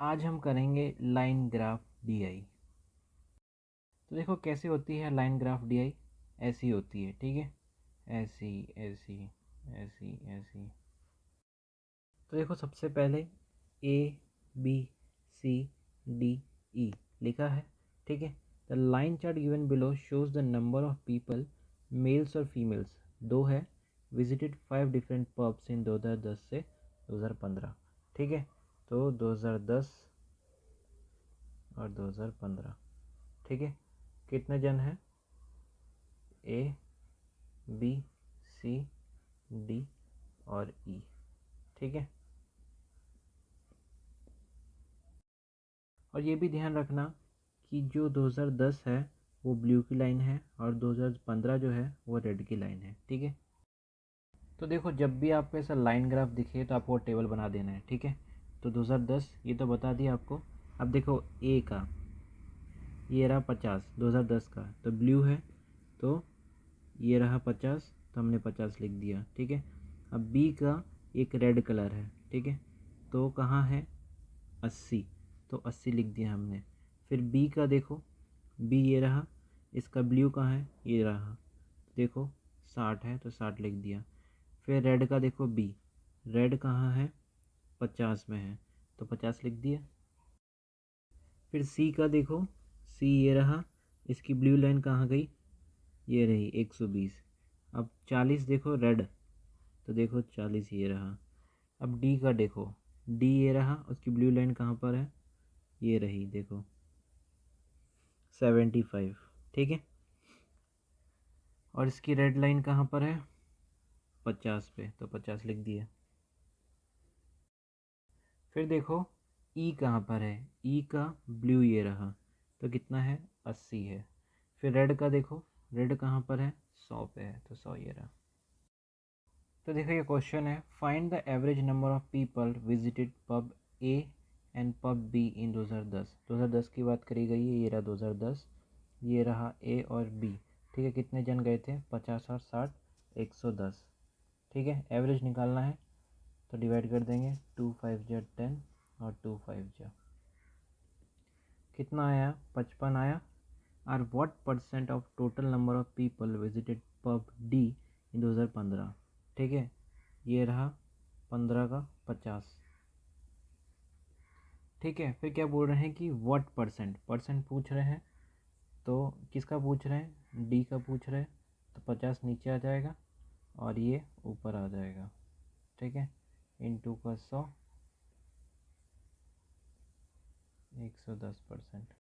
आज हम करेंगे लाइन ग्राफ डीआई। तो देखो कैसे होती है लाइन ग्राफ डीआई। ऐसी होती है, ठीक है, ऐसी ऐसी ऐसी ऐसी। तो देखो सबसे पहले A B C D E लिखा है, ठीक है। The line chart given below shows the number of people, males और फीमेल्स, दो है, विजिटेड 5 डिफरेंट पब्स इन 2010 से 2015, ठीक है। तो 2010 और 2015, ठीक है। कितने जन हैं? ए बी सी डी और ई, ठीक है। और ये भी ध्यान रखना कि जो 2010 है वो ब्लू की लाइन है और 2015 जो है वो रेड की लाइन है, ठीक है। तो देखो जब भी आपको ऐसा लाइन ग्राफ दिखे तो आपको टेबल बना देना है, ठीक है। तो 2010 ये तो बता दिया आपको। अब देखो ए का ये रहा 50, 2010 का तो ब्लू है, तो ये रहा 50, तो हमने 50 लिख दिया, ठीक है। अब बी का एक रेड कलर है, ठीक है, तो कहाँ है? 80, तो 80 लिख दिया हमने। फिर बी का देखो, बी ये रहा, इसका ब्लू कहाँ है? ये रहा, देखो 60 है तो 60 लिख दिया। फिर रेड का देखो, बी रेड कहाँ है? 50 में है, तो 50 लिख दिया। फिर सी का देखो, सी ये रहा, इसकी ब्लू लाइन कहाँ गई? ये रही 120। अब 40 देखो रेड, तो देखो 40 ये रहा। अब डी का देखो, डी ये रहा, उसकी ब्लू लाइन कहाँ पर है? ये रही, देखो 75, ठीक है। और इसकी रेड लाइन कहाँ पर है? 50 पे, तो 50 लिख दिया। फिर देखो ई कहाँ पर है? ई का ब्लू ये रहा, तो कितना है? 80 है। फिर रेड का देखो, रेड कहाँ पर है? 100 पे है, तो 100 ये रहा। तो देखो ये क्वेश्चन है, find the average number of people visited pub A and pub be in 2010। 2010 की बात करी गई है, ये रहा 2010, ये रहा ए और बी, ठीक है। कितने जन गए थे? 50 और 60, 110, ठीक है। एवरेज निकालना है तो डिवाइड कर देंगे, 2 5 जा 10 और 2 5 जा कितना आया? 55 आया। और what percent of total number of people visited pub D in 2015, ठीक है। ये रहा 15 का 50, ठीक है। फिर क्या बोल रहे हैं कि व्हाट परसेंट, परसेंट पूछ रहे हैं, तो किसका पूछ रहे हैं? डी का पूछ रहे हैं, तो 50 नीचे आ जाएगा और ये ऊपर आ जाएगा, ठीक है। इंटू का 100, 110%।